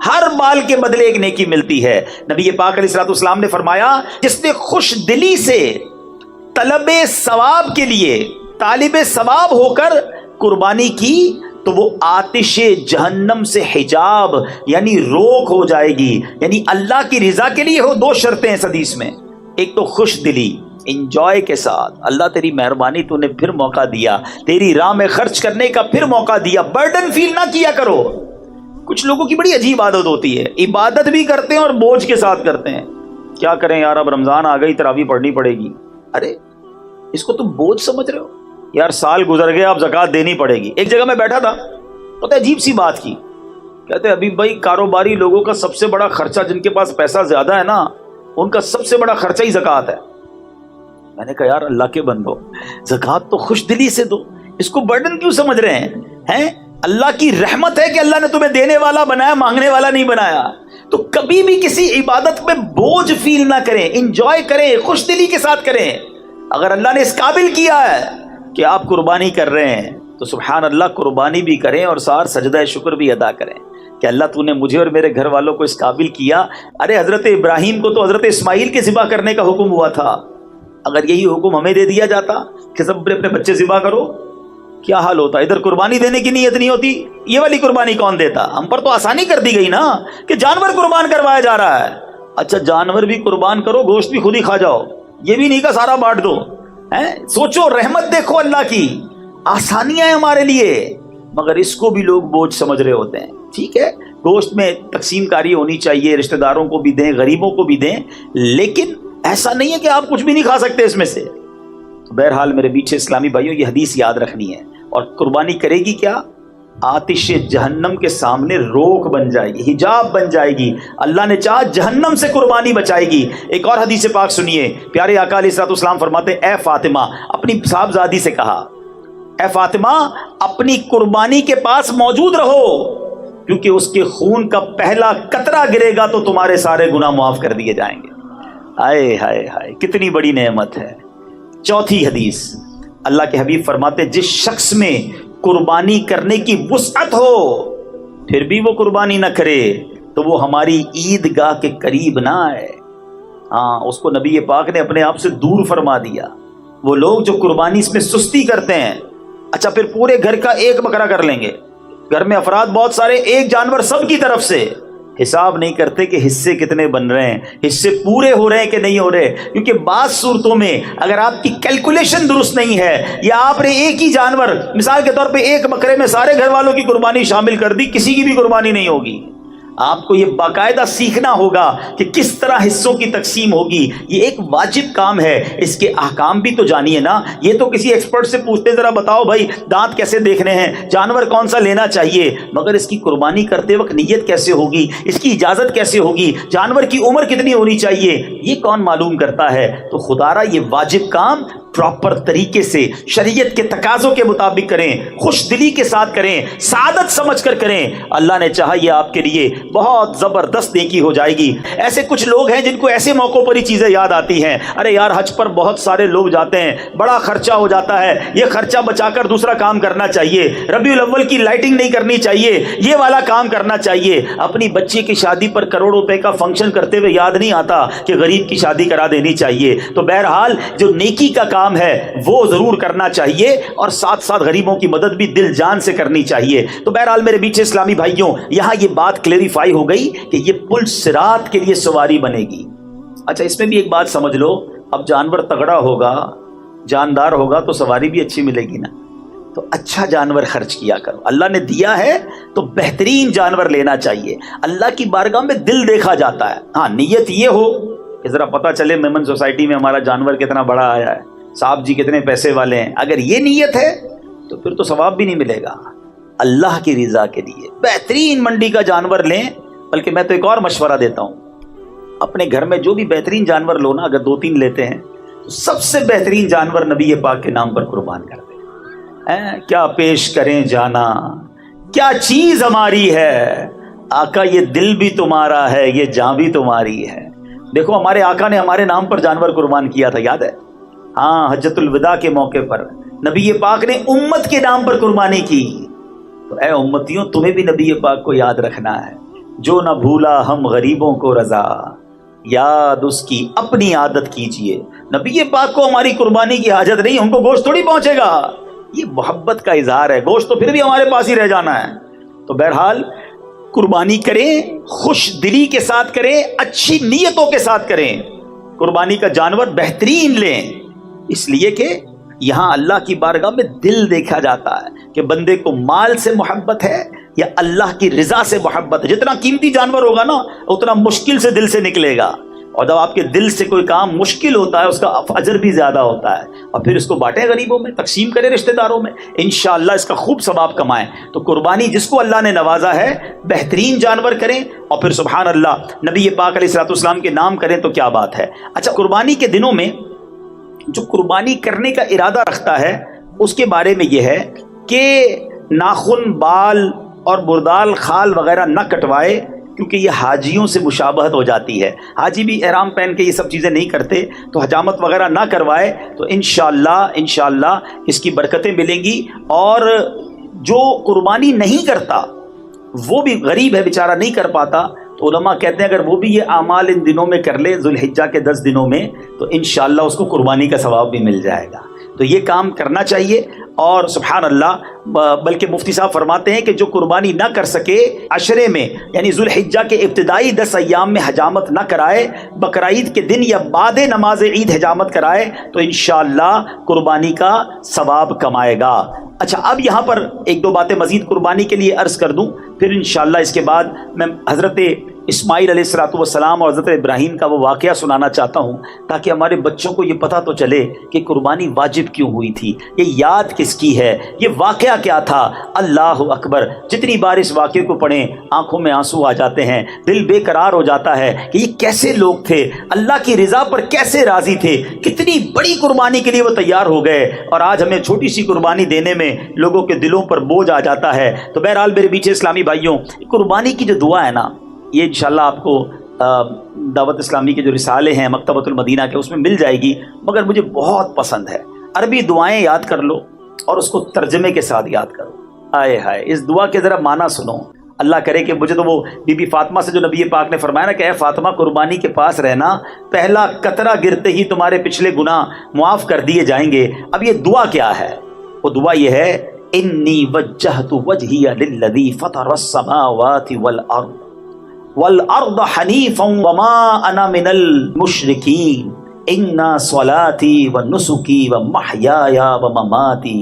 ہر بال کے بدلے ایک نیکی ملتی ہے۔ نبی پاک علیہ الصلوۃ والسلام نے فرمایا جس نے خوش دلی سے طلب ثواب کے لیے طالب ثواب ہو کر قربانی کی تو وہ آتش جہنم سے حجاب یعنی روک ہو جائے گی۔ یعنی اللہ کی رضا کے لیے ہو دو شرطیں اس حدیث میں، ایک تو خوش دلی انجوائے کے ساتھ، اللہ تیری مہربانی تو نے پھر موقع دیا، تیری راہ میں خرچ کرنے کا پھر موقع دیا، برڈن فیل نہ کیا کرو۔ کچھ لوگوں کی بڑی عجیب عادت ہوتی ہے، عبادت بھی کرتے ہیں اور بوجھ کے ساتھ کرتے ہیں۔ کیا کریں یار، اب رمضان آ گئی، تراویح پڑھنی پڑے گی۔ ارے اس کو تم بوجھ سمجھ رہے ہو؟ یار سال گزر گیا، اب زکوٰۃ دینی پڑے گی۔ ایک جگہ میں بیٹھا تھا، پتہ ہے عجیب سی بات کی، کہتے ابھی بھائی کاروباری لوگوں کا سب سے بڑا خرچہ، جن کے پاس پیسہ زیادہ ہے نا، ان کا سب سے بڑا خرچہ ہی زکوٰۃ ہے۔ میں نے کہا یار اللہ کے بندو، زکوٰۃ تو خوش دلی سے دو، اس کو برڈن کیوں سمجھ رہے ہیں؟ اللہ کی رحمت ہے کہ اللہ نے تمہیں دینے والا بنایا، مانگنے والا نہیں بنایا۔ تو کبھی بھی کسی عبادت میں بوجھ فیل نہ کریں، انجوائے کریں، خوش دلی کے ساتھ کریں۔ اگر اللہ نے اس قابل کیا ہے کہ آپ قربانی کر رہے ہیں تو سبحان اللہ قربانی بھی کریں اور ساتھ سجدہ شکر بھی ادا کریں کہ اللہ تو نے مجھے اور میرے گھر والوں کو اس قابل کیا۔ ارے حضرت ابراہیم کو تو حضرت اسماعیل کے ذبح کرنے کا حکم ہوا تھا، اگر یہی حکم ہمیں دے دیا جاتا کہ سب اپنے بچے ذبح کرو، کیا حال ہوتا؟ ادھر قربانی دینے کی نیت نہیں ہوتی، یہ والی قربانی کون دیتا؟ ہم پر تو آسانی کر دی گئی نا کہ جانور قربان کروایا جا رہا ہے۔ اچھا جانور بھی قربان کرو، گوشت بھی خود ہی کھا جاؤ، یہ بھی نہیں کہ سارا بانٹ دو۔ سوچو، رحمت دیکھو اللہ کی، آسانیاں ہیں ہمارے لیے، مگر اس کو بھی لوگ بوجھ سمجھ رہے ہوتے ہیں۔ ٹھیک ہے، گوشت میں تقسیم کاری ہونی چاہیے، رشتہ داروں کو بھی دیں، غریبوں کو بھی دیں، لیکن ایسا نہیں ہے کہ آپ کچھ بھی نہیں کھا سکتے اس میں سے۔ تو بہرحال میرے میٹھے اسلامی بھائیوں، یہ حدیث یاد رکھنی ہے۔ اور قربانی کرے گی کیا؟ آتش جہنم کے سامنے روک بن جائے گی، حجاب بن جائے گی۔ اللہ نے چاہا جہنم سے قربانی بچائے گی۔ ایک اور حدیث پاک سنیے، پیارے آقا علیہ الصلوۃ والسلام فرماتے، اے فاطمہ، اپنی صاحبزادی سے کہا، اے فاطمہ اپنی قربانی کے پاس موجود رہو، کیونکہ اس کے خون کا پہلا قطرہ گرے گا تو تمہارے سارے گناہ معاف کر دیے جائیں گے۔ ہائے ہائے ہائے، کتنی بڑی نعمت ہے۔ چوتھی حدیث، اللہ کے حبیب فرماتے جس شخص میں قربانی کرنے کی وسعت ہو پھر بھی وہ قربانی نہ کرے تو وہ ہماری عیدگاہ کے قریب نہ آئے۔ اس کو نبی پاک نے اپنے آپ سے دور فرما دیا۔ وہ لوگ جو قربانی اس میں سستی کرتے ہیں، اچھا پھر پورے گھر کا ایک بکرا کر لیں گے، گھر میں افراد بہت سارے، ایک جانور سب کی طرف سے، حساب نہیں کرتے کہ حصے کتنے بن رہے ہیں، حصے پورے ہو رہے ہیں کہ نہیں ہو رہے۔ کیونکہ بعض صورتوں میں اگر آپ کی کیلکولیشن درست نہیں ہے، یا آپ نے ایک ہی جانور، مثال کے طور پہ ایک بکرے میں سارے گھر والوں کی قربانی شامل کر دی، کسی کی بھی قربانی نہیں ہوگی۔ آپ کو یہ باقاعدہ سیکھنا ہوگا کہ کس طرح حصوں کی تقسیم ہوگی، یہ ایک واجب کام ہے۔ اس کے احکام بھی تو جانیے نا، یہ تو کسی ایکسپرٹ سے پوچھتے ذرا بتاؤ بھائی دانت کیسے دیکھنے ہیں، جانور کون سا لینا چاہیے، مگر اس کی قربانی کرتے وقت نیت کیسے ہوگی، اس کی اجازت کیسے ہوگی، جانور کی عمر کتنی ہونی چاہیے، یہ کون معلوم کرتا ہے؟ تو خدا را یہ واجب کام پراپر طریقے سے شریعت کے تقاضوں کے مطابق کریں، خوش دلی کے ساتھ کریں، سعادت سمجھ کر کریں۔ اللہ نے چاہا یہ آپ کے لیے بہت زبردست نیکی ہو جائے گی۔ ایسے کچھ لوگ ہیں جن کو ایسے موقعوں پر ہی چیزیں یاد آتی ہیں، ارے یار حج پر بہت سارے لوگ جاتے ہیں، بڑا خرچہ ہو جاتا ہے، یہ خرچہ بچا کر دوسرا کام کرنا چاہیے، ربیع الاول کی لائٹنگ نہیں کرنی چاہیے، یہ والا کام کرنا چاہیے۔ اپنی بچی کی شادی پر کروڑوں روپے کا فنکشن کرتے ہوئے یاد نہیں آتا کہ غریب کی شادی کرا دینی چاہیے۔ تو بہرحال جو نیکی کا کام ہے وہ ضرور کرنا چاہیے، اور ساتھ ساتھ غریبوں کی مدد بھی دل جان سے کرنی چاہیے۔ تو بہرحال میرے بیچے اسلامی بھائیوں، یہاں یہ بات کلیریفائی ہو گئی کہ یہ پل صراط کے لیے سواری بنے گی۔ اچھا اس میں بھی ایک بات سمجھ لو، اب جانور تگڑا ہوگا، جاندار ہوگا تو سواری بھی اچھی ملے گی نا۔ تو اچھا جانور خرچ کیا کرو، اللہ نے دیا ہے تو بہترین جانور لینا چاہیے۔ اللہ کی بارگاہ میں دل دیکھا جاتا ہے، ہاں نیت یہ ہو کہ ذرا پتہ چلے میمن سوسائٹی میں ہمارا جانور کتنا بڑا آیا ہے، صاحب جی کتنے پیسے والے ہیں۔ اگر یہ نیت ہے تو پھر تو ثواب بھی نہیں ملے گا۔ اللہ کی رضا کے لیے بہترین منڈی کا جانور لیں، بلکہ میں تو ایک اور مشورہ دیتا ہوں، اپنے گھر میں جو بھی بہترین جانور لو نا، اگر 2-3 لیتے ہیں تو سب سے بہترین جانور نبی پاک کے نام پر قربان کر دیں۔ کیا پیش کریں جانا، کیا چیز ہماری ہے آقا، یہ دل بھی تمہارا ہے، یہ جاں بھی تمہاری ہے۔ دیکھو ہمارے آقا نے ہمارے نام پر جانور قربان کیا تھا، یاد ہے؟ ہاں حجۃ الوداع کے موقع پر نبی پاک نے امت کے نام پر قربانی کی۔ تو اے امتیوں، تمہیں بھی نبی پاک کو یاد رکھنا ہے، جو نہ بھولا ہم غریبوں کو رضا، یاد اس کی اپنی عادت کیجئے۔ نبی پاک کو ہماری قربانی کی حاجت نہیں، ہم کو گوشت تھوڑی پہنچے گا، یہ محبت کا اظہار ہے، گوشت تو پھر بھی ہمارے پاس ہی رہ جانا ہے۔ تو بہرحال قربانی کریں، خوش دلی کے ساتھ کریں، اچھی نیتوں کے ساتھ کریں، قربانی کا جانور بہترین لیں، اس لیے کہ یہاں اللہ کی بارگاہ میں دل دیکھا جاتا ہے کہ بندے کو مال سے محبت ہے یا اللہ کی رضا سے محبت ہے۔ جتنا قیمتی جانور ہوگا نا اتنا مشکل سے دل سے نکلے گا، اور جب آپ کے دل سے کوئی کام مشکل ہوتا ہے اس کا اجر بھی زیادہ ہوتا ہے، اور پھر اس کو بانٹیں غریبوں میں، تقسیم کریں رشتہ داروں میں، انشاءاللہ اس کا خوب ثواب کمائیں۔ تو قربانی جس کو اللہ نے نوازا ہے بہترین جانور کریں، اور پھر سبحان اللہ نبی پاک علیہ الصلوۃ والسلام کے نام کریں تو کیا بات ہے۔ اچھا، قربانی کے دنوں میں جو قربانی کرنے کا ارادہ رکھتا ہے اس کے بارے میں یہ ہے کہ ناخن، بال اور بردال، خال وغیرہ نہ کٹوائے، کیونکہ یہ حاجیوں سے مشابہت ہو جاتی ہے۔ حاجی بھی احرام پہن کے یہ سب چیزیں نہیں کرتے، تو حجامت وغیرہ نہ کروائے تو انشاءاللہ اس کی برکتیں ملیں گی۔ اور جو قربانی نہیں کرتا وہ بھی غریب ہے بیچارہ، نہیں کر پاتا، تو علماء کہتے ہیں اگر وہ بھی یہ اعمال ان دنوں میں کر لے، ذوالحجہ کے 10 دنوں میں، تو انشاءاللہ اس کو قربانی کا ثواب بھی مل جائے گا۔ تو یہ کام کرنا چاہیے۔ اور سبحان اللہ، بلکہ مفتی صاحب فرماتے ہیں کہ جو قربانی نہ کر سکے عشرے میں، یعنی ذوالحجہ کے ابتدائی 10 ایام میں حجامت نہ کرائے، بقرعید کے دن یا بعد نماز عید حجامت کرائے تو انشاءاللہ قربانی کا ثواب کمائے گا۔ اچھا، اب یہاں پر ایک دو باتیں مزید قربانی کے لیے عرض کر دوں، پھر انشاءاللہ اس کے بعد میں حضرت اسماعیل علیہ السلام اور حضرت ابراہیم کا وہ واقعہ سنانا چاہتا ہوں، تاکہ ہمارے بچوں کو یہ پتہ تو چلے کہ قربانی واجب کیوں ہوئی تھی، یہ یاد کس کی ہے، یہ واقعہ کیا تھا۔ اللہ اکبر، جتنی بار اس واقعے کو پڑھیں آنکھوں میں آنسو آ جاتے ہیں، دل بے قرار ہو جاتا ہے کہ یہ کیسے لوگ تھے، اللہ کی رضا پر کیسے راضی تھے، کتنی بڑی قربانی کے لیے وہ تیار ہو گئے، اور آج ہمیں چھوٹی سی قربانی دینے میں لوگوں کے دلوں پر بوجھ آ جاتا ہے۔ تو بہرحال میرے پیچھے اسلامی بھائیوں، قربانی کی جو دعا ہے نا، یہ انشاءاللہ آپ کو دعوت اسلامی کے جو رسالے ہیں مکتبۃ المدینہ کے، اس میں مل جائے گی، مگر مجھے بہت پسند ہے۔ عربی دعائیں یاد کر لو اور اس کو ترجمے کے ساتھ یاد کرو۔ آئے ہائے، اس دعا کے ذرا معنی سنو۔ اللہ کرے کہ مجھے تو وہ بی بی فاطمہ سے جو نبی پاک نے فرمایا نا کہ اے فاطمہ قربانی کے پاس رہنا، پہلا قطرہ گرتے ہی تمہارے پچھلے گناہ معاف کر دیے جائیں گے۔ اب یہ دعا کیا ہے؟ وہ دعا یہ ہے، انی وجہت وجہی للذی فطر السماوات والارض حنیفا وما انا من المشرکین ان صلاتی ونسکی ومحیای ومماتی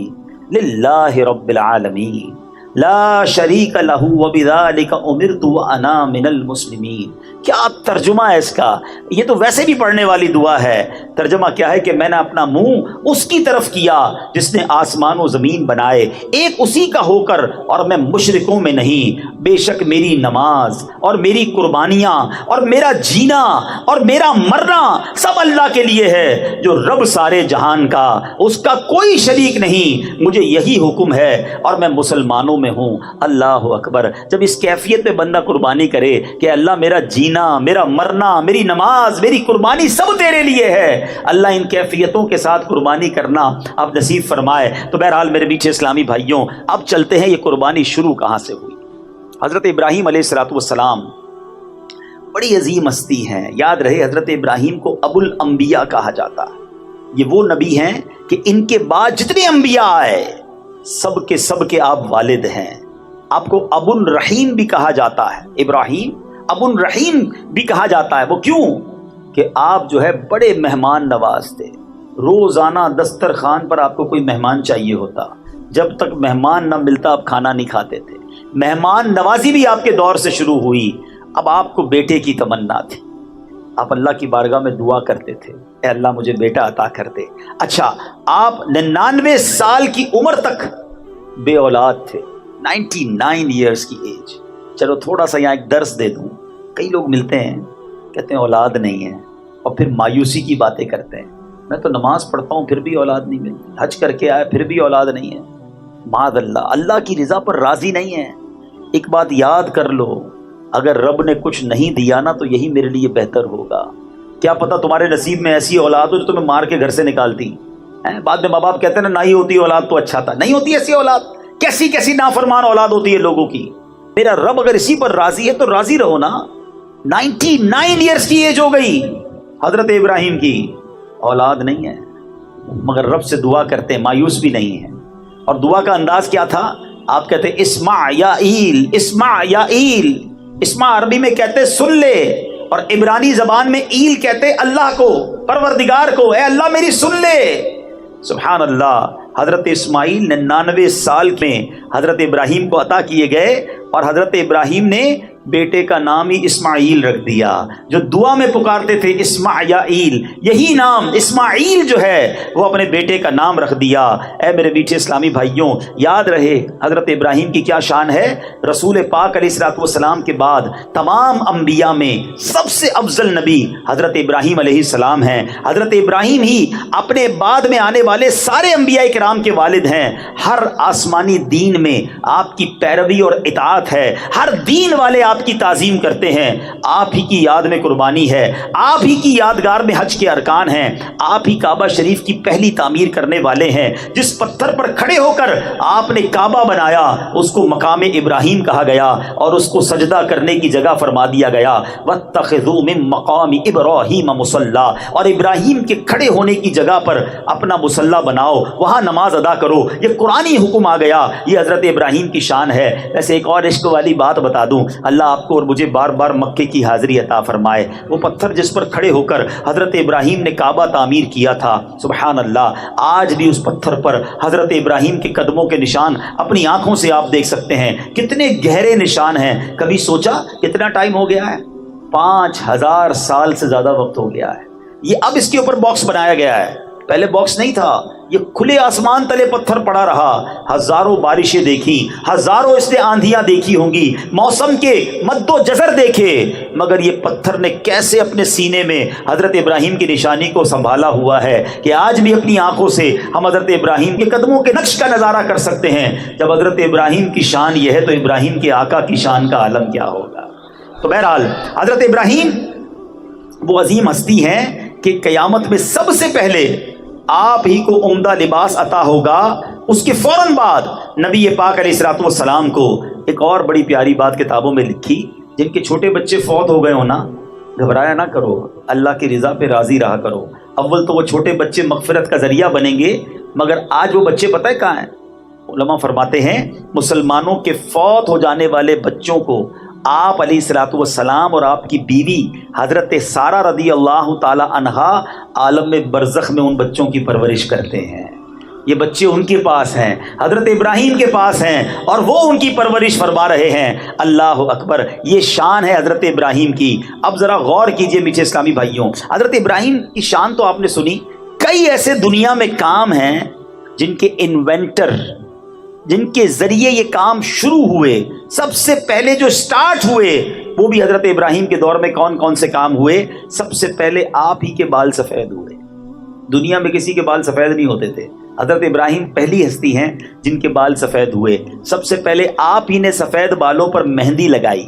للہ رب العالمین لا شریک لہ وبذالک امرت وانا من المسلمین۔ کیا ترجمہ ہے اس کا؟ یہ تو ویسے بھی پڑھنے والی دعا ہے۔ ترجمہ کیا ہے کہ میں نے اپنا منہ اس کی طرف کیا جس نے آسمان و زمین بنائے، ایک اسی کا ہو کر، اور میں مشرکوں میں نہیں۔ بے شک میری نماز اور میری قربانیاں اور میرا جینا اور میرا مرنا سب اللہ کے لیے ہے، جو رب سارے جہان کا، اس کا کوئی شریک نہیں۔ مجھے یہی حکم ہے اور میں مسلمانوں میں ہوں۔ اللہ اکبر۔ جب اس کیفیت میں بندہ قربانی کرے کہ اللہ میرا جینا، میرا مرنا، میری نماز، میری قربانی سب تیرے لیے ہے، اللہ ان کیفیتوں کے ساتھ قربانی کرنا اب نصیب فرمائے۔ تو بہرحال میرے میٹھے اسلامی بھائیوں، اب چلتے ہیں یہ قربانی شروع کہاں سے ہوئی۔ حضرت ابراہیم علیہ السلام بڑی عظیم ہستی ہیں، یاد رہے حضرت ابراہیم کو ابو الانبیاء کہا جاتا ہے۔ یہ وہ نبی ہیں کہ ان کے بعد جتنے انبیاء آئے سب کے آپ والد ہیں۔ آپ کو ابو الرحیم بھی کہا جاتا ہے، ابراہیم ابو الرحیم بھی کہا جاتا ہے۔ وہ کیوں؟ کہ آپ جو ہے بڑے مہمان نواز تھے، روزانہ دسترخوان پر آپ کو کوئی مہمان چاہیے ہوتا، جب تک مہمان نہ ملتا آپ کھانا نہیں کھاتے تھے۔ مہمان نوازی بھی آپ کے دور سے شروع ہوئی۔ اب آپ کو بیٹے کی تمنا تھی، آپ اللہ کی بارگاہ میں دعا کرتے تھے، اے اللہ مجھے بیٹا عطا کر دے۔ اچھا، آپ 99 سال کی عمر تک بے اولاد تھے، 99 ایئرز کی ایج۔ چلو تھوڑا سا یہاں ایک درس دے دوں، کئی لوگ ملتے ہیں کہتے ہیں اولاد نہیں ہے، اور پھر مایوسی کی باتیں کرتے ہیں، میں تو نماز پڑھتا ہوں پھر بھی اولاد نہیں ملتی، حج کر کے آیا پھر بھی اولاد نہیں ہے۔ معاذ اللہ، اللہ کی رضا پر راضی نہیں ہے۔ ایک بات یاد کر لو، اگر رب نے کچھ نہیں دیا نا تو یہی میرے لیے بہتر ہوگا۔ کیا پتہ تمہارے نصیب میں ایسی اولاد ہو جو تمہیں مار کے گھر سے نکالتی ہیں۔ بعد میں ماں باپ کہتے ہیں نا، نہ ہی ہوتی اولاد تو اچھا تھا۔ نہیں ہوتی ایسی اولاد، کیسی کیسی نافرمان اولاد ہوتی ہے لوگوں کی۔ میرا رب اگر اسی پر راضی ہے تو راضی رہو نا. 99 ایئرس کی ایج ہو گئی حضرت ابراہیم کی, اولاد نہیں ہے, مگر رب سے دعا کرتے ہیں, مایوس بھی نہیں ہے. اور دعا کا انداز کیا تھا؟ آپ کہتے ہیں اسمع یا ایل, اسمع یا ایل. اسمع عربی میں کہتے ہیں سن لے, اور عبرانی زبان میں ایل کہتے ہیں اللہ کو, پروردگار کو. اے اللہ میری سن لے. سبحان اللہ. حضرت اسماعیل 99 سال میں حضرت ابراہیم کو عطا کیے گئے, اور حضرت ابراہیم نے بیٹے کا نام ہی اسماعیل رکھ دیا. جو دعا میں پکارتے تھے اسمع یا ایل, یہی نام اسماعیل جو ہے وہ اپنے بیٹے کا نام رکھ دیا. اے میرے میٹھے اسلامی بھائیوں, یاد رہے حضرت ابراہیم کی کیا شان ہے. رسول پاک علیہ الصلوۃ والسلام کے بعد تمام انبیاء میں سب سے افضل نبی حضرت ابراہیم علیہ السلام ہیں. حضرت ابراہیم ہی اپنے بعد میں آنے والے سارے انبیاء کرام کے والد ہیں. ہر آسمانی دین میں آپ کی پیروی اور اطاعت ہے, ہر دین والے آپ کی تعظیم کرتے ہیں. آپ ہی کی یاد میں قربانی ہے, آپ ہی کی یادگار میں حج کے ارکان ہیں, آپ ہی کعبہ شریف کی پہلی تعمیر کرنے والے ہیں. جس پتھر پر کھڑے ہو کر آپ نے کعبہ بنایا اس کو مقام ابراہیم کہا گیا, اور اس کو سجدہ کرنے کی جگہ فرما دیا گیا. واتخذوا من مقام ابراہیم مصلی, اور ابراہیم کے کھڑے ہونے کی جگہ پر اپنا مصلی بناؤ, وہاں نماز ادا کرو. یہ قرآنی حکم آ گیا. یہ حضرت ابراہیم کی شان ہے. ویسے ایک اور عشق والی بات بتا دوں, اللہ آپ کو اور مجھے بار بار مکے کی حاضری عطا فرمائے. وہ پتھر جس پر کھڑے ہو کر حضرت ابراہیم نے کعبہ تعمیر کیا تھا, سبحان اللہ, آج بھی اس پتھر پر حضرت ابراہیم کے قدموں کے نشان اپنی آنکھوں سے آپ دیکھ سکتے ہیں. کتنے گہرے نشان ہیں. کبھی سوچا کتنا ٹائم ہو گیا ہے؟ 5000 سال سے زیادہ وقت ہو گیا ہے. یہ اب اس کے اوپر باکس بنایا گیا ہے, پہلے باکس نہیں تھا. یہ کھلے آسمان تلے پتھر پڑا رہا. ہزاروں بارشیں دیکھی, ہزاروں اس نے آندھیاں دیکھی ہوں گی, موسم کے مد و جزر دیکھے, مگر یہ پتھر نے کیسے اپنے سینے میں حضرت ابراہیم کی نشانی کو سنبھالا ہوا ہے کہ آج بھی اپنی آنکھوں سے ہم حضرت ابراہیم کے قدموں کے نقش کا نظارہ کر سکتے ہیں. جب حضرت ابراہیم کی شان یہ ہے تو ابراہیم کے آقا کی شان کا عالم کیا ہوگا. تو بہرحال حضرت ابراہیم وہ عظیم ہستی ہیں کہ قیامت میں سب سے پہلے آپ ہی کو عمدہ لباس عطا ہوگا. اس کے فوراً بعد نبی پاک علیہ الصلوۃ والسلام کو ایک اور بڑی پیاری بات کتابوں میں لکھی. جن کے چھوٹے بچے فوت ہو گئے ہو نا, گھبرایا نہ کرو, اللہ کی رضا پہ راضی رہا کرو. اول تو وہ چھوٹے بچے مغفرت کا ذریعہ بنیں گے, مگر آج وہ بچے پتہ ہے کہاں ہیں؟ علماء فرماتے ہیں مسلمانوں کے فوت ہو جانے والے بچوں کو آپ علیہ الصلوۃ والسلام اور آپ کی بیوی حضرت سارہ رضی اللہ تعالی عنہا عالم برزخ میں ان بچوں کی پرورش کرتے ہیں. یہ بچے ان کے پاس ہیں, حضرت ابراہیم کے پاس ہیں, اور وہ ان کی پرورش فرما رہے ہیں. اللہ اکبر. یہ شان ہے حضرت ابراہیم کی. اب ذرا غور کیجئے میٹھے اسلامی بھائیوں, حضرت ابراہیم کی شان تو آپ نے سنی. کئی ایسے دنیا میں کام ہیں جن کے انوینٹر, جن کے ذریعے یہ کام شروع ہوئے, سب سے پہلے جو سٹارٹ ہوئے وہ بھی حضرت ابراہیم کے دور میں کون کون سے کام ہوئے؟ سب سے پہلے آپ ہی کے بال سفید ہوئے. دنیا میں کسی کے بال سفید نہیں ہوتے تھے. حضرت ابراہیم پہلی ہستی ہیں جن کے بال سفید ہوئے. سب سے پہلے آپ ہی نے سفید بالوں پر مہندی لگائی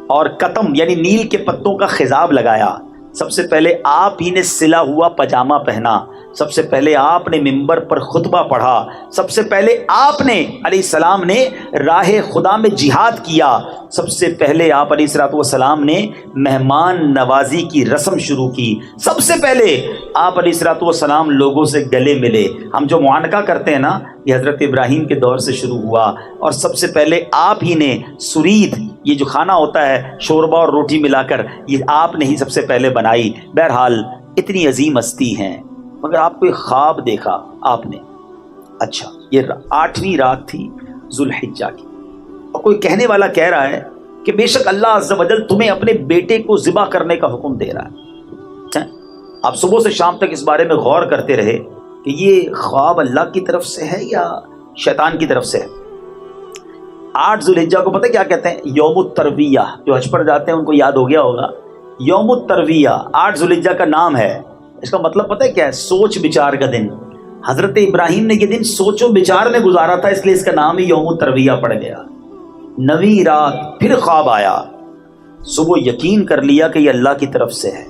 اور قطم یعنی نیل کے پتوں کا خضاب لگایا. سب سے پہلے آپ ہی نے سلا ہوا پاجامہ پہنا. سب سے پہلے آپ نے منبر پر خطبہ پڑھا. سب سے پہلے آپ نے علیہ السلام نے راہ خدا میں جہاد کیا. سب سے پہلے آپ علیہ الصلوۃ والسلام نے مہمان نوازی کی رسم شروع کی. سب سے پہلے آپ علیہ الصلوۃ والسلام لوگوں سے گلے ملے. ہم جو معانقہ کرتے ہیں نا, یہ حضرت ابراہیم کے دور سے شروع ہوا. اور سب سے پہلے آپ ہی نے سرید, یہ جو کھانا ہوتا ہے شوربہ اور روٹی ملا کر, یہ آپ نے ہی سب سے پہلے بنائی. بہرحال اتنی عظیم ہستی ہیں, مگر آپ کو ایک خواب دیکھا آپ نے. اچھا, یہ 8ویں رات تھی ذوالحجہ کی, اور کوئی کہنے والا کہہ رہا ہے کہ بے شک اللہ عز و جل تمہیں اپنے بیٹے کو ذبح کرنے کا حکم دے رہا ہے. آپ صبح سے شام تک اس بارے میں غور کرتے رہے کہ یہ خواب اللہ کی طرف سے ہے یا شیطان کی طرف سے ہے. 8 ذوالحجہ کو پتہ کیا کہتے ہیں؟ یوم الترویہ. جو حج پر جاتے ہیں ان کو یاد ہو گیا ہوگا, یوم الترویہ 8 ذوالحجہ کا نام ہے. اس کا مطلب پتہ ہے کیا ہے؟ سوچ بچار کا دن. حضرت ابراہیم نے یہ دن سوچ و بچار میں گزارا تھا, اس لیے اس کا نام ہی یوم الترویہ پڑ گیا. 9ویں رات پھر خواب آیا. صبح یقین کر لیا کہ یہ اللہ کی طرف سے ہے.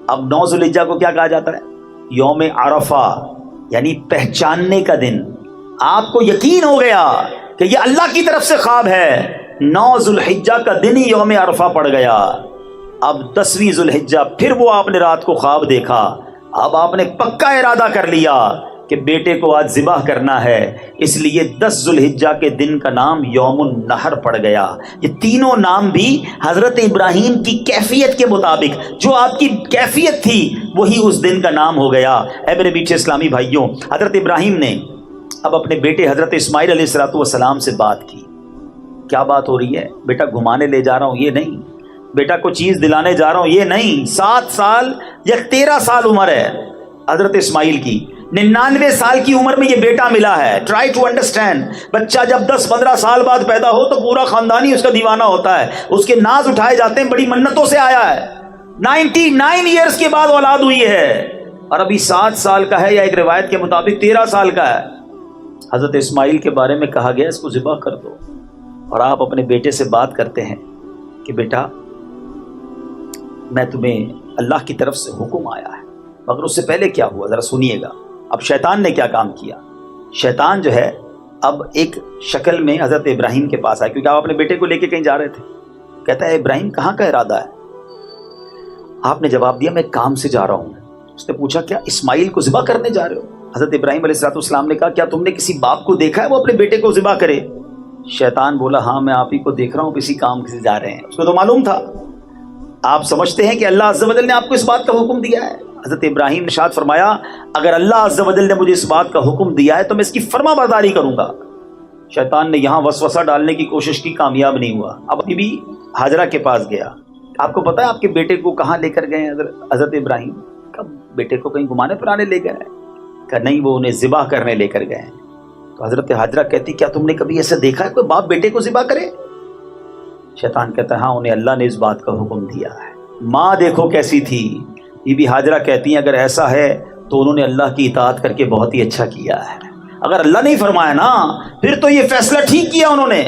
اب 9 ذوالحجہ کو کیا کہا جاتا ہے؟ یوم عرفہ, یعنی پہچاننے کا دن. آپ کو یقین ہو گیا کہ یہ اللہ کی طرف سے خواب ہے. 9 ذوالحجہ کا دن ہی یوم عرفہ پڑ گیا. اب 10ویں ذوالحجہ پھر وہ آپ نے رات کو خواب دیکھا. اب آپ نے پکا ارادہ کر لیا کہ بیٹے کو آج ذبح کرنا ہے، اس لیے 10 ذوالحجہ کے دن کا نام یوم النحر پڑ گیا. یہ تینوں نام بھی حضرت ابراہیم کی کیفیت کے مطابق، جو آپ کی کیفیت تھی وہی اس دن کا نام ہو گیا. اے میرے میٹھے اسلامی بھائیوں، حضرت ابراہیم نے اب اپنے بیٹے حضرت اسماعیل علیہ السلام سے بات کی. کیا بات ہو رہی ہے؟ بیٹا گھمانے لے جا رہا ہوں یہ نہیں، بیٹا کو چیز دلانے جا رہا ہوں یہ نہیں. 7 سال یا 13 سال عمر ہے حضرت اسماعیل کی، 99 سال کی عمر میں یہ بیٹا ملا ہے. Try to understand. بچہ جب 10-15 سال بعد پیدا ہو تو پورا خاندان ہی اس کا دیوانہ ہوتا ہے، اس کے ناز اٹھائے جاتے ہیں، بڑی منتوں سے آیا ہے. 99 ایئرز کے بعد اولاد ہوئی ہے اور ابھی 7 سال کا ہے، یا ایک روایت کے مطابق 13 سال کا ہے. حضرت اسماعیل کے بارے میں کہا گیا اس کو ذبح کر دو، اور آپ اپنے بیٹے سے بات کرتے ہیں کہ بیٹا میں تمہیں اللہ کی طرف سے حکم آیا ہے. مگر اس سے پہلے کیا ہوا ذرا سنیے گا. اب شیطان نے کیا کام کیا؟ شیطان جو ہے اب ایک شکل میں حضرت ابراہیم کے پاس آیا، کیونکہ آپ اپنے بیٹے کو لے کے کہیں جا رہے تھے. کہتا ہے ابراہیم کہاں کا ارادہ ہے؟ آپ نے جواب دیا میں کام سے جا رہا ہوں. اس نے پوچھا کیا اسماعیل کو ذبح کرنے جا رہے ہو؟ حضرت ابراہیم علیہ السلام نے کہا کیا تم نے کسی باپ کو دیکھا ہے وہ اپنے بیٹے کو ذبح کرے؟ شیطان بولا ہاں میں آپ ہی کو دیکھ رہا ہوں کسی کام سے جا رہے ہیں. اس کو تو معلوم تھا. آپ سمجھتے ہیں کہ اللہ عز و جل نے آپ کو اس بات کا حکم دیا ہے؟ حضرت ابراہیم نے ارشاد فرمایا اگر اللہ عز و جل نے مجھے اس بات کا حکم دیا ہے تو میں اس کی فرما برداری کروں گا. شیطان نے یہاں وسوسہ ڈالنے کی کوشش کی، کامیاب نہیں ہوا. اب اپنی بھی ہاجرہ کے پاس گیا. آپ کو پتا ہے آپ کے بیٹے کو کہاں لے کر گئے حضرت ابراہیم؟ کب بیٹے کو کہیں گھمانے پھرانے لے گئے؟ کہ نہیں، وہ انہیں ذبح کرنے لے کر گئے. تو حضرت ہاجرہ کہتی کیا تم نے کبھی ایسا دیکھا ہے کوئی باپ بیٹے کو ذبح کرے؟ شیطان کہتا ہے ہاں انہیں اللہ نے اس بات کا حکم دیا ہے. ماں دیکھو کیسی تھی. بی بی ہاجرہ کہتی ہیں اگر ایسا ہے تو انہوں نے اللہ کی اطاعت کر کے بہت ہی اچھا کیا ہے. اگر اللہ نہیں فرمایا نا پھر تو یہ فیصلہ ٹھیک کیا انہوں نے.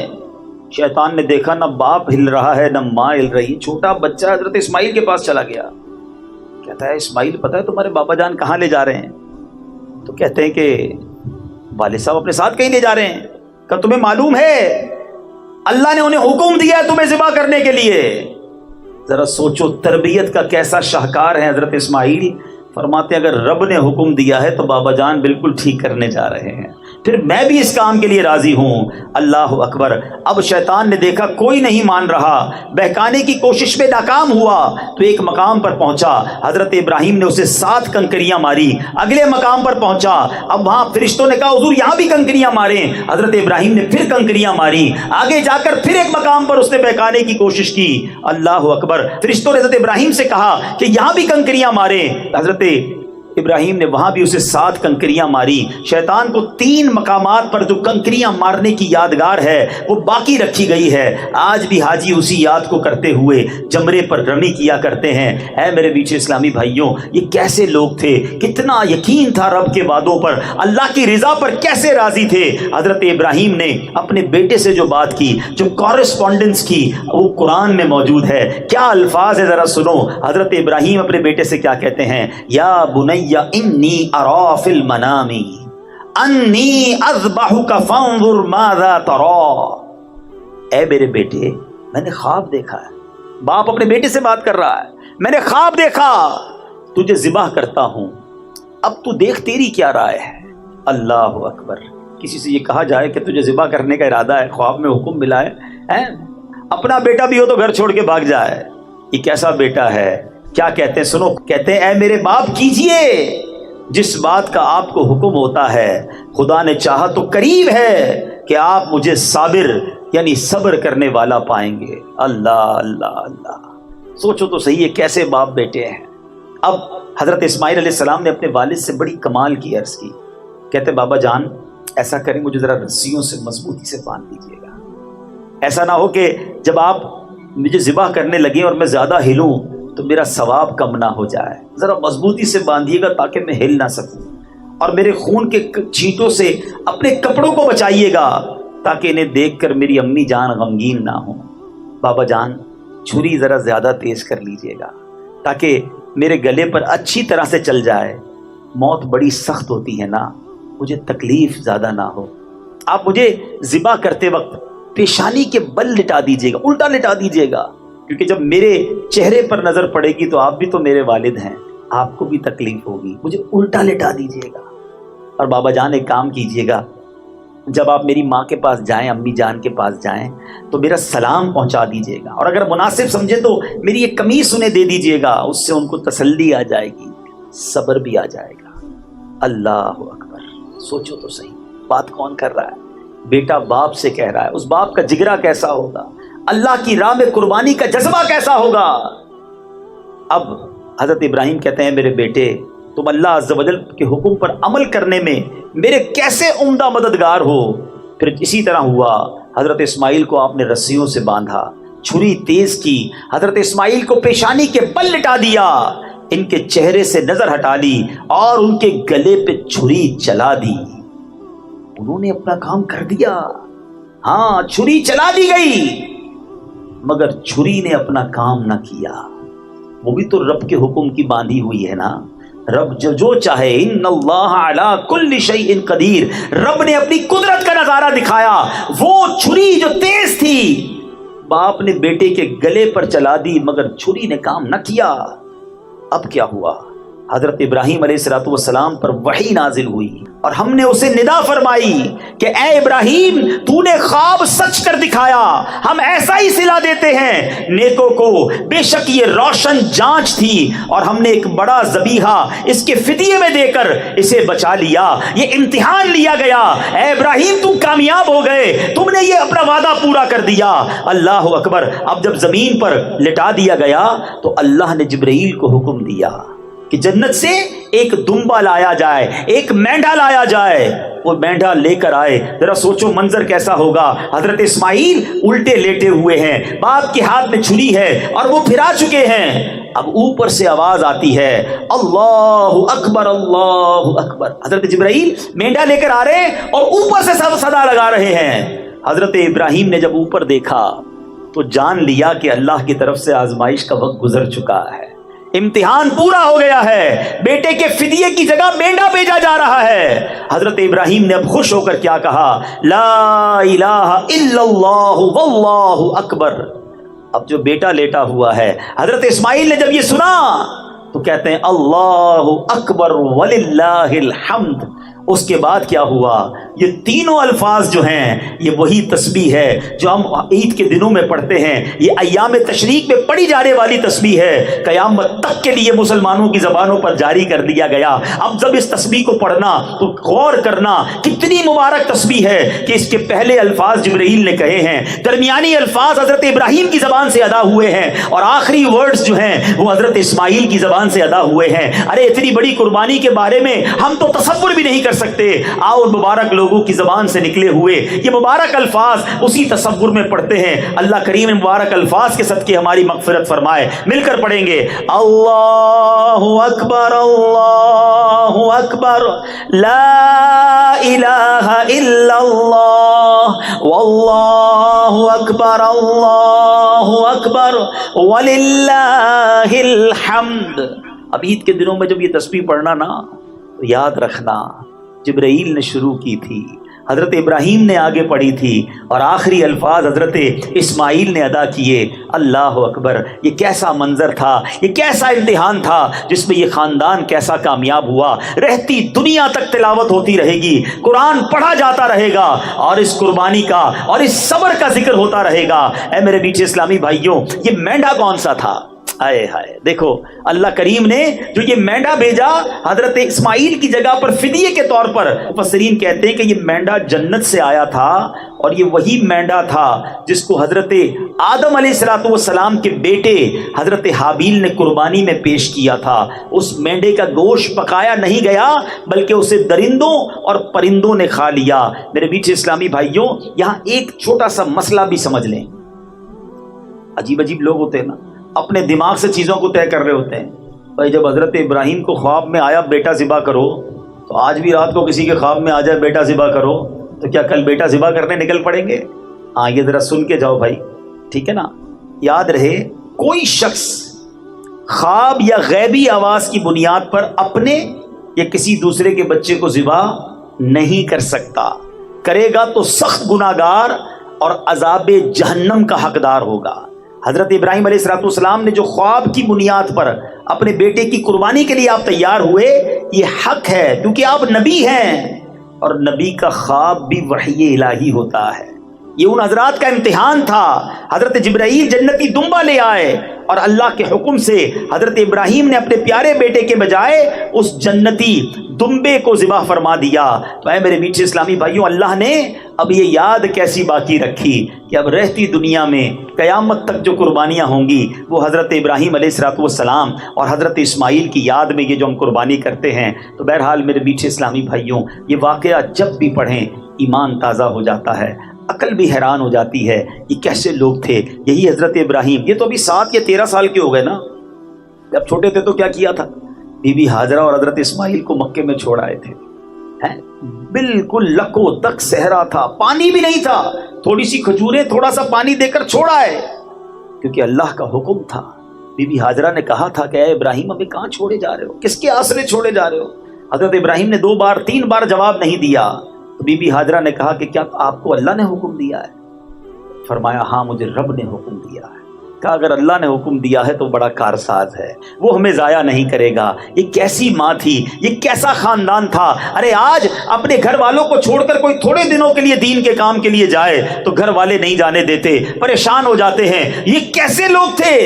شیطان نے دیکھا نہ باپ ہل رہا ہے نہ ماں ہل رہی. چھوٹا بچہ حضرت اسماعیل کے پاس چلا گیا. کہتا ہے اسماعیل پتہ ہے تمہارے بابا جان کہاں لے جا رہے ہیں؟ تو کہتے ہیں کہ والد صاحب اپنے ساتھ کہیں لے جا رہے ہیں. کہ تمہیں معلوم ہے اللہ نے انہیں حکم دیا ہے تمہیں ذبح کرنے کے لیے. ذرا سوچو تربیت کا کیسا شاہکار ہے حضرت اسماعیل. فرماتے ہیں اگر رب نے حکم دیا ہے تو بابا جان بالکل ٹھیک کرنے جا رہے ہیں، پھر میں بھی اس کام کے لیے راضی ہوں. اللہ اکبر. اب شیطان نے دیکھا کوئی نہیں مان رہا، بہکانے کی کوشش میں ناکام ہوا تو ایک مقام پر پہنچا. حضرت ابراہیم نے اسے 7 کنکریاں ماری. اگلے مقام پر پہنچا. اب وہاں فرشتوں نے کہا حضور یہاں بھی کنکریاں ماریں. حضرت ابراہیم نے پھر کنکریاں ماری. آگے جا کر پھر ایک مقام پر اس نے بہکانے کی کوشش کی. اللہ اکبر. فرشتوں نے حضرت ابراہیم سے کہا کہ یہاں بھی کنکریاں ماریں. حضرت ابراہیم نے وہاں بھی اسے 7 کنکریاں ماری. شیطان کو 3 مقامات پر جو کنکریاں مارنے کی یادگار ہے وہ باقی رکھی گئی ہے. آج بھی حاجی اسی یاد کو کرتے ہوئے جمرے پر رمی کیا کرتے ہیں. اے میرے میٹھے اسلامی بھائیوں، یہ کیسے لوگ تھے، کتنا یقین تھا رب کے وعدوں پر، اللہ کی رضا پر کیسے راضی تھے. حضرت ابراہیم نے اپنے بیٹے سے جو بات کی، جو کورسپونڈنس کی، وہ قرآن میں موجود ہے. کیا الفاظ ہے ذرا سنو. حضرت ابراہیم اپنے بیٹے سے کیا کہتے ہیں؟ یا بنی انی ارا فی المنام انی اذبحک فانظر ماذا تری. اے میرے بیٹے میں نے خواب دیکھا ہے. باپ اپنے بیٹے سے بات کر رہا ہے. میں نے خواب دیکھا تجھے ذبح کرتا ہوں، اب تو دیکھ تیری کیا رائے ہے. اللہ اکبر. کسی سے یہ کہا جائے کہ تجھے ذبح کرنے کا ارادہ ہے، خواب میں حکم ملا ہے، اپنا بیٹا بھی ہو تو گھر چھوڑ کے بھاگ جائے. یہ کیسا بیٹا ہے. کیا کہتے ہیں سنو. کہتے ہیں اے میرے باپ کیجئے جس بات کا آپ کو حکم ہوتا ہے. خدا نے چاہا تو قریب ہے کہ آپ مجھے صابر یعنی صبر کرنے والا پائیں گے. اللہ اللہ اللہ. سوچو تو صحیح ہے کیسے باپ بیٹے ہیں. اب حضرت اسماعیل علیہ السلام نے اپنے والد سے بڑی کمال کی عرض کی. کہتے بابا جان ایسا کریں مجھے ذرا رسیوں سے مضبوطی سے باندھ دیجیے گا. ایسا نہ ہو کہ جب آپ مجھے ذبح کرنے لگیں اور میں زیادہ ہلوں تو میرا ثواب کم نہ ہو جائے. ذرا مضبوطی سے باندھیے گا تاکہ میں ہل نہ سکوں، اور میرے خون کے چھینٹوں سے اپنے کپڑوں کو بچائیے گا تاکہ انہیں دیکھ کر میری امی جان غمگین نہ ہوں. بابا جان چھری ذرا زیادہ تیز کر لیجیے گا تاکہ میرے گلے پر اچھی طرح سے چل جائے. موت بڑی سخت ہوتی ہے نا، مجھے تکلیف زیادہ نہ ہو. آپ مجھے ذبح کرتے وقت پیشانی کے بل لٹا دیجیے گا، الٹا لٹا دیجیے گا، کیونکہ جب میرے چہرے پر نظر پڑے گی تو آپ بھی تو میرے والد ہیں، آپ کو بھی تکلیف ہوگی، مجھے الٹا لٹا دیجیے گا۔ اور بابا جان ایک کام کیجیے گا، جب آپ میری ماں کے پاس جائیں، امی جان کے پاس جائیں تو میرا سلام پہنچا دیجیے گا، اور اگر مناسب سمجھے تو میری ایک قمیص انہیں دے دیجیے گا، اس سے ان کو تسلی آ جائے گی، صبر بھی آ جائے گا۔ اللہ اکبر، سوچو تو صحیح، بات کون کر رہا ہے؟ بیٹا باپ سے کہہ رہا ہے، اس باپ کا جگرا کیسا ہوگا، اللہ کی راہ میں قربانی کا جذبہ کیسا ہوگا۔ اب حضرت ابراہیم کہتے ہیں میرے بیٹے تم اللہ عز و جل کے حکم پر عمل کرنے میں میرے کیسے عمدہ مددگار ہو۔ پھر اسی طرح ہوا، حضرت اسماعیل کو آپ نے رسیوں سے باندھا، چھری تیز کی، حضرت اسماعیل کو پیشانی کے بل لٹا دیا، ان کے چہرے سے نظر ہٹا لی اور ان کے گلے پہ چھری چلا دی۔ انہوں نے اپنا کام کر دیا، ہاں چھری چلا دی گئی، مگر چھری نے اپنا کام نہ کیا۔ وہ بھی تو رب کے حکم کی باندھی ہوئی ہے نا، رب جو چاہے، ان اللہ علی کل شیء قدیر، رب نے اپنی قدرت کا نظارہ دکھایا۔ وہ چھری جو تیز تھی باپ نے بیٹے کے گلے پر چلا دی، مگر چھری نے کام نہ کیا۔ اب کیا ہوا؟ حضرت ابراہیم علیہ السلام پر وحی نازل ہوئی اور ہم نے اسے ندا فرمائی کہ اے ابراہیم تو نے خواب سچ کر دکھایا، ہم ایسا ہی صلہ دیتے ہیں نیکوں کو، بے شک یہ روشن جانچ تھی اور ہم نے ایک بڑا ذبیحہ اس کے فدیے میں دے کر اسے بچا لیا، یہ امتحان لیا گیا، اے ابراہیم تم کامیاب ہو گئے، تم نے یہ اپنا وعدہ پورا کر دیا۔ اللہ اکبر۔ اب جب زمین پر لٹا دیا گیا تو اللہ نے جبرائیل کو حکم دیا کہ جنت سے ایک دمبا لایا جائے، ایک مینڈھا لایا جائے۔ وہ مینڈھا لے کر آئے، ذرا سوچو منظر کیسا ہوگا۔ حضرت اسماعیل الٹے لیٹے ہوئے ہیں، باپ کے ہاتھ میں چھری ہے اور وہ پھرا چکے ہیں۔ اب اوپر سے آواز آتی ہے اللہ اکبر اللہ اکبر۔ حضرت جبرائیل مینڈھا لے کر آ رہے ہیں اور اوپر سے صدا لگا رہے ہیں۔ حضرت ابراہیم نے جب اوپر دیکھا تو جان لیا کہ اللہ کی طرف سے آزمائش کا وقت گزر چکا ہے، امتحان پورا ہو گیا ہے، بیٹے کے فدیے کی جگہ مینڈھا بھیجا جا رہا ہے۔ حضرت ابراہیم نے اب خوش ہو کر کیا کہا؟ لا الہ الا اللہ واللہ اکبر۔ اب جو بیٹا لیٹا ہوا ہے، حضرت اسماعیل نے جب یہ سنا تو کہتے ہیں اللہ اکبر وللہ الحمد۔ اس کے بعد کیا ہوا؟ یہ تینوں الفاظ جو ہیں یہ وہی تسبیح ہے جو ہم عید کے دنوں میں پڑھتے ہیں، یہ ایام تشریق میں پڑھی جانے والی تسبیح ہے، قیامت تک کے لیے مسلمانوں کی زبانوں پر جاری کر دیا گیا۔ اب جب اس تسبیح کو پڑھنا تو غور کرنا کتنی مبارک تسبیح ہے کہ اس کے پہلے الفاظ جبرائیل نے کہے ہیں، درمیانی الفاظ حضرت ابراہیم کی زبان سے ادا ہوئے ہیں اور آخری ورڈز جو ہیں وہ حضرت اسماعیل کی زبان سے ادا ہوئے ہیں۔ ارے اتنی بڑی قربانی کے بارے میں ہم تو تصور بھی نہیں کر سکتے، آؤ مبارک لوگوں کی زبان سے نکلے ہوئے یہ مبارک الفاظ اسی تصور میں پڑھتے ہیں۔ اللہ کریم مبارک الفاظ کے صدقے ہماری مغفرت فرمائے۔ مل کر پڑھیں گے اللہ اکبر اللہ اکبر لا الہ الا اللہ واللہ اکبر اللہ اکبر وللہ الحمد۔ اب عید کے دنوں میں جب یہ تسبیح پڑھنا نا تو یاد رکھنا جبرائیل نے شروع کی تھی، حضرت ابراہیم نے آگے پڑھی تھی اور آخری الفاظ حضرت اسماعیل نے ادا کیے۔ اللہ اکبر۔ یہ کیسا منظر تھا، یہ کیسا امتحان تھا جس میں یہ خاندان کیسا کامیاب ہوا۔ رہتی دنیا تک تلاوت ہوتی رہے گی، قرآن پڑھا جاتا رہے گا اور اس قربانی کا اور اس صبر کا ذکر ہوتا رہے گا۔ اے میرے میٹھے اسلامی بھائیوں، یہ مینڈھا کون سا تھا؟ آئے ہائے، دیکھو اللہ کریم نے جو یہ مینڈھا بھیجا حضرت اسماعیل کی جگہ پر فدیے کے طور پر، مفسرین کہتے ہیں کہ یہ مینڈھا جنت سے آیا تھا اور یہ وہی مینڈھا تھا جس کو حضرت آدم علیہ السلام کے بیٹے حضرت حابیل نے قربانی میں پیش کیا تھا۔ اس مینڈھے کا گوشت پکایا نہیں گیا بلکہ اسے درندوں اور پرندوں نے کھا لیا۔ میرے میٹھے اسلامی بھائیوں، یہاں ایک چھوٹا سا مسئلہ بھی سمجھ لیں۔ عجیب عجیب لوگ ہوتے ہیں نا، اپنے دماغ سے چیزوں کو طے کر رہے ہوتے ہیں۔ بھائی جب حضرت ابراہیم کو خواب میں آیا بیٹا ذبح کرو، تو آج بھی رات کو کسی کے خواب میں آ جائے بیٹا ذبح کرو تو کیا کل بیٹا ذبح کرنے نکل پڑیں گے؟ ہاں یہ ذرا سن کے جاؤ بھائی، ٹھیک ہے نا؟ یاد رہے کوئی شخص خواب یا غیبی آواز کی بنیاد پر اپنے یا کسی دوسرے کے بچے کو ذبح نہیں کر سکتا، کرے گا تو سخت گناہگار اور عذاب جہنم کا حقدار ہوگا۔ حضرت ابراہیم علیہ السلام نے جو خواب کی بنیاد پر اپنے بیٹے کی قربانی کے لیے آپ تیار ہوئے، یہ حق ہے کیونکہ آپ نبی ہیں، اور نبی کا خواب بھی وحی الہی ہوتا ہے۔ یہ ان حضرات کا امتحان تھا۔ حضرت جبرائیل جنتی دمبا لے آئے اور اللہ کے حکم سے حضرت ابراہیم نے اپنے پیارے بیٹے کے بجائے اس جنتی دمبے کو ذبح فرما دیا۔ تو اے میرے میٹھے اسلامی بھائیوں، اللہ نے اب یہ یاد کیسی باقی رکھی کہ اب رہتی دنیا میں قیامت تک جو قربانیاں ہوں گی وہ حضرت ابراہیم علیہ السلام اور حضرت اسماعیل کی یاد میں یہ جو ہم قربانی کرتے ہیں۔ تو بہرحال میرے میٹھے اسلامی بھائیوں، یہ واقعہ جب بھی پڑھیں ایمان تازہ ہو جاتا ہے، عقل بھی حیران ہو جاتی ہے، یہ کیسے لوگ تھے۔ یہی حضرت ابراہیم، یہ تو ابھی 7 یا 13 سال کے ہو گئے نا، جب چھوٹے تھے تو کیا کیا تھا؟ بی بی ہاجرہ اور حضرت اسماعیل کو مکے میں چھوڑ آئے تھے، بالکل لکو تک صحرا تھا، پانی بھی نہیں تھا، تھوڑی سی کھجوریں تھوڑا سا پانی دے کر چھوڑ آئے کیونکہ اللہ کا حکم تھا۔ بی بی ہاجرہ نے کہا تھا کہ اے ابراہیم ہمیں کہاں چھوڑے جا رہے ہو، کس کے آسرے چھوڑے جا رہے ہو؟ حضرت ابراہیم نے 2 بار 3 بار جواب نہیں دیا۔ تو بی بی ہاجرہ نے کہا کہ کیا آپ کو اللہ نے حکم دیا ہے؟ فرمایا ہاں مجھے رب نے حکم دیا ہے۔ کہا اگر اللہ نے حکم دیا ہے تو بڑا کارساز ہے، وہ ہمیں ضائع نہیں کرے گا۔ یہ کیسی ماں تھی، یہ کیسا خاندان تھا۔ ارے آج اپنے گھر والوں کو چھوڑ کر کوئی تھوڑے دنوں کے لیے دین کے کام کے لیے جائے تو گھر والے نہیں جانے دیتے، پریشان ہو جاتے ہیں۔ یہ کیسے لوگ تھے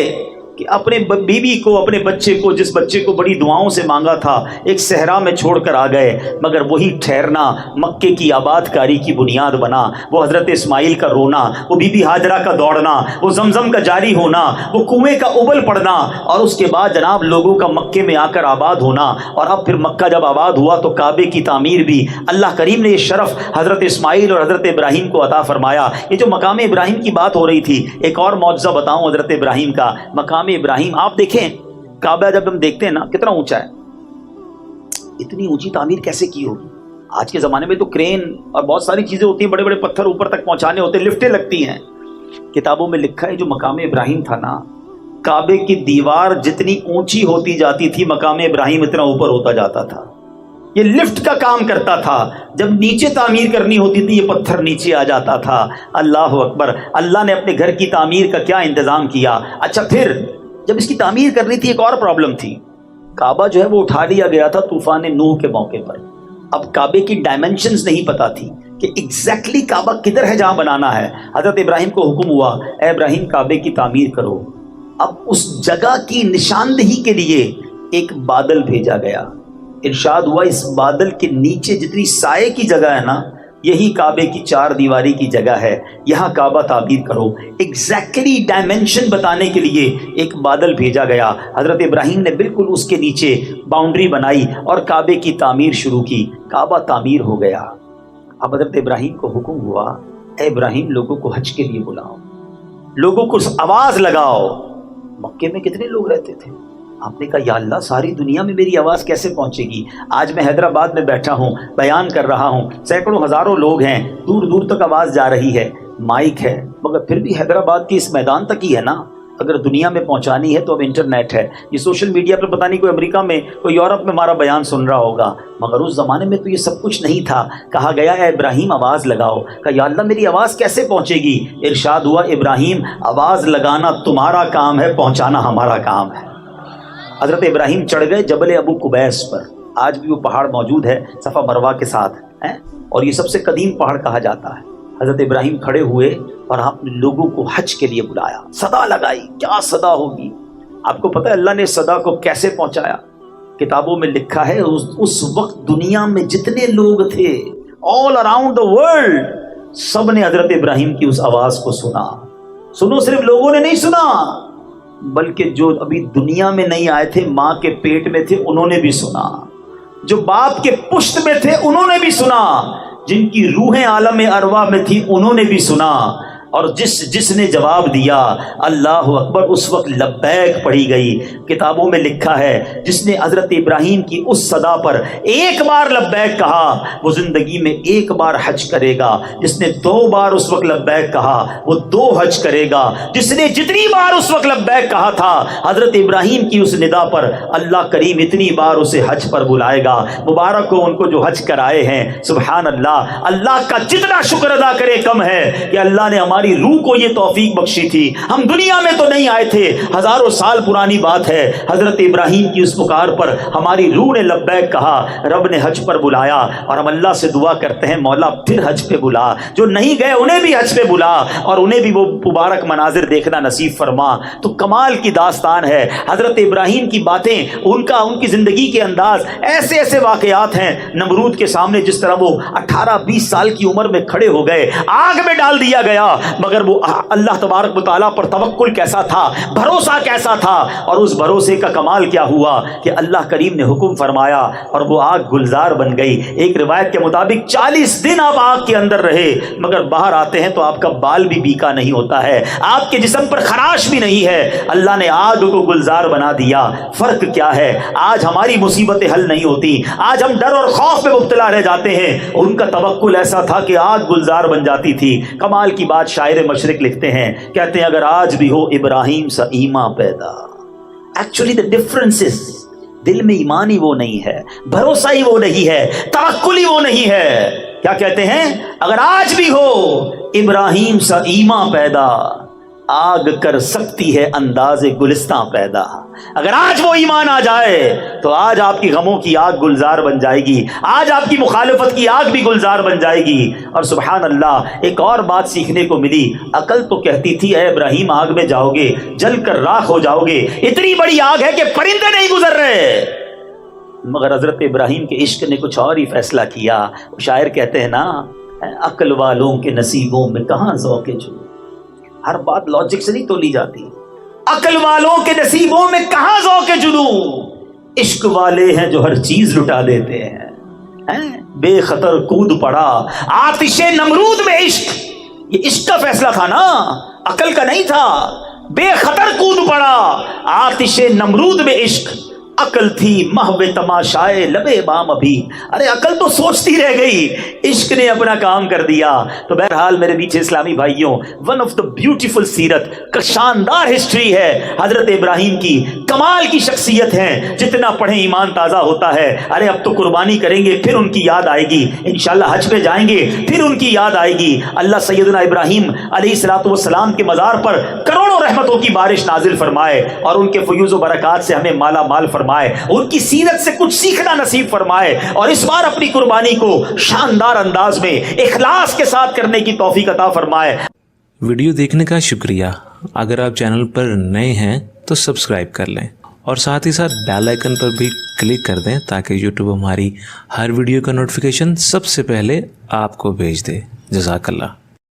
کہ اپنے بیوی کو، اپنے بچے کو، جس بچے کو بڑی دعاؤں سے مانگا تھا، ایک صحرا میں چھوڑ کر آ گئے، مگر وہی ٹھہرنا مکے کی آباد کاری کی بنیاد بنا۔ وہ حضرت اسماعیل کا رونا، وہ بی بی ہاجرہ کا دوڑنا، وہ زمزم کا جاری ہونا، وہ کنویں کا ابل پڑنا، اور اس کے بعد جناب لوگوں کا مکے میں آ کر آباد ہونا۔ اور اب پھر مکہ جب آباد ہوا تو کعبے کی تعمیر بھی اللہ کریم نے یہ شرف حضرت اسماعیل اور حضرت ابراہیم کو عطا فرمایا۔ یہ جو مقام ابراہیم کی بات ہو رہی تھی، ایک اور معجزہ بتاؤں حضرت ابراہیم کا۔ مقام ابراہیم آپ دیکھیں، کعبہ جب ہم دیکھتے ہیں نا کتنا اونچا ہے، اتنی اونچی تعمیر کیسے کی ہوگی؟ آج کے زمانے میں تو کرین اور بہت ساری چیزیں ہوتی ہیں، بڑے بڑے پتھر اوپر تک پہنچانے ہوتے ہیں، لفٹیں لگتی ہیں۔ کتابوں میں لکھا ہے جو مقام ابراہیم تھا نا، کعبے کی دیوار جتنی اونچی ہوتی جاتی تھی مقام ابراہیم اتنا اوپر ہوتا جاتا تھا۔ یہ لفٹ کا کام کرتا تھا، جب نیچے تعمیر کرنی ہوتی تھی یہ پتھر نیچے آ جاتا تھا۔ اللہ اکبر، اللہ نے اپنے گھر کی تعمیر کا کیا انتظام کیا۔ اچھا پھر جب اس کی تعمیر کرنی تھی ایک اور پرابلم تھی، کعبہ جو ہے وہ اٹھا لیا گیا تھا طوفان نوح کے موقع پر۔ اب کعبے کی ڈائمنشنز نہیں پتا تھی کہ ایگزیکٹلی کعبہ کدھر ہے جہاں بنانا ہے۔ حضرت ابراہیم کو حکم ہوا اے ابراہیم کعبے کی تعمیر کرو۔ اب اس جگہ کی نشاندہی کے لیے ایک بادل بھیجا گیا۔ ارشاد ہوا اس بادل کے نیچے جتنی سائے کی جگہ ہے نا، یہی کعبے کی 4 دیواری کی جگہ ہے، یہاں کعبہ تعمیر کرو۔ ایگزیکٹلی ڈائمنشن بتانے کے لیے ایک بادل بھیجا گیا۔ حضرت ابراہیم نے بالکل اس کے نیچے باؤنڈری بنائی اور کعبے کی تعمیر شروع کی۔ کعبہ تعمیر ہو گیا۔ اب حضرت ابراہیم کو حکم ہوا اے ابراہیم لوگوں کو حج کے لیے بلاؤ، لوگوں کو آواز لگاؤ۔ مکے میں کتنے لوگ رہتے تھے؟ آپ نے کہا یا اللہ ساری دنیا میں میری آواز کیسے پہنچے گی؟ آج میں حیدرآباد میں بیٹھا ہوں، بیان کر رہا ہوں، سینکڑوں ہزاروں لوگ ہیں، دور دور تک آواز جا رہی ہے، مائک ہے، مگر پھر بھی حیدرآباد کے اس میدان تک ہی ہے نا۔ اگر دنیا میں پہنچانی ہے تو اب انٹرنیٹ ہے، یہ سوشل میڈیا پر پتہ نہیں کوئی امریکہ میں کوئی یورپ میں ہمارا بیان سن رہا ہوگا، مگر اس زمانے میں تو یہ سب کچھ نہیں تھا۔ کہا گیا اے ابراہیم آواز لگاؤ۔ کہا یا اللہ میری آواز کیسے پہنچے گی؟ ارشاد ہوا ابراہیم آواز لگانا تمہارا کام ہے، پہنچانا ہمارا کام ہے۔ حضرت ابراہیم چڑھ گئے جبل ابو قبیس پر، آج بھی وہ پہاڑ موجود ہے صفا مروہ کے ساتھ ہے، اور یہ سب سے قدیم پہاڑ کہا جاتا ہے۔ حضرت ابراہیم کھڑے ہوئے اور آپ نے لوگوں کو حج کے لیے بلایا، صدا لگائی۔ کیا صدا ہوگی؟ آپ کو پتہ ہے اللہ نے صدا کو کیسے پہنچایا؟ کتابوں میں لکھا ہے اس وقت دنیا میں جتنے لوگ تھے آل اراؤنڈ دا ورلڈ، سب نے حضرت ابراہیم کی اس آواز کو سنا۔ سنو، صرف لوگوں نے نہیں سنا بلکہ جو ابھی دنیا میں نہیں آئے تھے، ماں کے پیٹ میں تھے، انہوں نے بھی سنا، جو باپ کے پشت میں تھے انہوں نے بھی سنا، جن کی روحیں عالم ارواح میں تھی انہوں نے بھی سنا۔ اور جس نے جواب دیا اللہ اکبر اس وقت لبیک پڑھی گئی۔ کتابوں میں لکھا ہے جس نے حضرت ابراہیم کی اس صدا پر ایک بار لبیک کہا وہ زندگی میں ایک بار حج کرے گا، جس نے 2 بار اس وقت لبیک کہا وہ 2 حج کرے گا، جس نے جتنی بار اس وقت لبیک کہا تھا حضرت ابراہیم کی اس ندا پر اللہ کریم اتنی بار اسے حج پر بلائے گا۔ مبارک ہو ان کو جو حج کرائے ہیں، سبحان اللہ۔ اللہ کا جتنا شکر ادا کرے کم ہے کہ اللہ نے ہماری روح کو یہ توفیق بخشی تھی۔ ہم دنیا میں تو نہیں آئے تھے، ہزاروں سال پرانی بات ہے، حضرت ابراہیم کی اس پکار پر ہماری روح نے لبیک کہا، رب نے حج پر بلایا، اور ہم اللہ سے دعا کرتے ہیں مولا پھر حج پہ بلا، جو نہیں گئے انہیں بھی حج پہ بلا اور انہیں بھی وہ مبارک مناظر دیکھنا نصیب فرما۔ تو کمال کی داستان ہے حضرت ابراہیم کی باتیں، ان کی زندگی کے انداز، ایسے ایسے واقعات ہیں۔ نمرود کے سامنے جس طرح وہ 18-20 سال کی عمر میں کھڑے ہو گئے، آگ میں ڈال دیا گیا، مگر وہ اللہ تبارک و تعالیٰ پر توکل کیسا تھا، بھروسہ کیسا تھا، اور اس بھروسے کا کمال کیا ہوا کہ اللہ کریم نے حکم فرمایا اور وہ آگ گلزار بن گئی۔ ایک روایت کے مطابق 40 دن آپ آگ کے اندر رہے، مگر باہر آتے ہیں تو آپ کا بال بھی بیکا نہیں ہوتا ہے، آپ کے جسم پر خراش بھی نہیں ہے، اللہ نے آگ کو گلزار بنا دیا۔ فرق کیا ہے؟ آج ہماری مصیبتیں حل نہیں ہوتی، آج ہم ڈر اور خوف میں مبتلا رہ جاتے ہیں، ان کا توکل ایسا تھا کہ آگ گلزار بن جاتی تھی۔ کمال کی بات شاعر مشرق لکھتے ہیں، کہتے ہیں اگر آج بھی ہو ابراہیم سا ایمان پیدا، ایکچولی the difference is دل میں ایمان ہی وہ نہیں ہے، بھروسہ ہی وہ نہیں ہے، توکل ہی وہ نہیں ہے۔ کیا کہتے ہیں؟ اگر آج بھی ہو ابراہیم سا ایمان پیدا، آگ کر سکتی ہے انداز گلستاں پیدا۔ اگر آج وہ ایمان آ جائے تو آج آپ کی غموں کی آگ گلزار بن جائے گی، آج آپ کی مخالفت کی آگ بھی گلزار بن جائے گی۔ اور سبحان اللہ ایک اور بات سیکھنے کو ملی، عقل تو کہتی تھی اے ابراہیم آگ میں جاؤ گے جل کر راکھ ہو جاؤ گے، اتنی بڑی آگ ہے کہ پرندے نہیں گزر رہے، مگر حضرت ابراہیم کے عشق نے کچھ اور ہی فیصلہ کیا۔ شاعر کہتے ہیں نا، عقل والوں کے نصیبوں میں کہاں ذوق جو، ہر بات لاجک سے نہیں تولی جاتی، عقل والوں کے نصیبوں میں کہاں ذوق جنوں، عشق والے ہیں جو ہر چیز لٹا دیتے ہیں۔ بے خطر کود پڑا آتش نمرود میں عشق، یہ عشق کا فیصلہ تھا نا، عقل کا نہیں تھا۔ بے خطر کود پڑا آتش نمرود میں عشق، عقل تھی محو تماشائے لبے بام ابھی۔ ارے عقل تو سوچتی رہ گئی، عشق نے اپنا کام کر دیا۔ تو بہرحال میرے پیچھے اسلامی بھائیوں، ون آف دا بیوٹیفل سیرت کا شاندار ہسٹری ہے حضرت ابراہیم کی، کمال کی شخصیت ہے، جتنا پڑھیں ایمان تازہ ہوتا ہے۔ ارے اب تو قربانی کریں گے پھر ان کی یاد آئے گی، انشاءاللہ حج پہ جائیں گے پھر ان کی یاد آئے گی۔ اللہ سیدنا ابراہیم علیہ الصلوۃ والسلام کے مزار پر کروڑوں رحمتوں کی بارش نازل فرمائے اور ان کے فیوز و برکات سے ہمیں مالا مال فرمائے، ان کی سیرت سے کچھ سیکھنا نصیب فرمائے، اور اس بار اپنی قربانی کو شاندار انداز میں اخلاص کے ساتھ کرنے کی توفیق عطا فرمائے۔ ویڈیو دیکھنے کا شکریہ۔ اگر آپ چینل پر نئے ہیں تو سبسکرائب کر لیں اور ساتھ ہی ساتھ بیل آئیکن پر بھی کلک کر دیں تاکہ یوٹیوب ہماری ہر ویڈیو کا نوٹیفیکیشن سب سے پہلے آپ کو بھیج دے۔ جزاک اللہ۔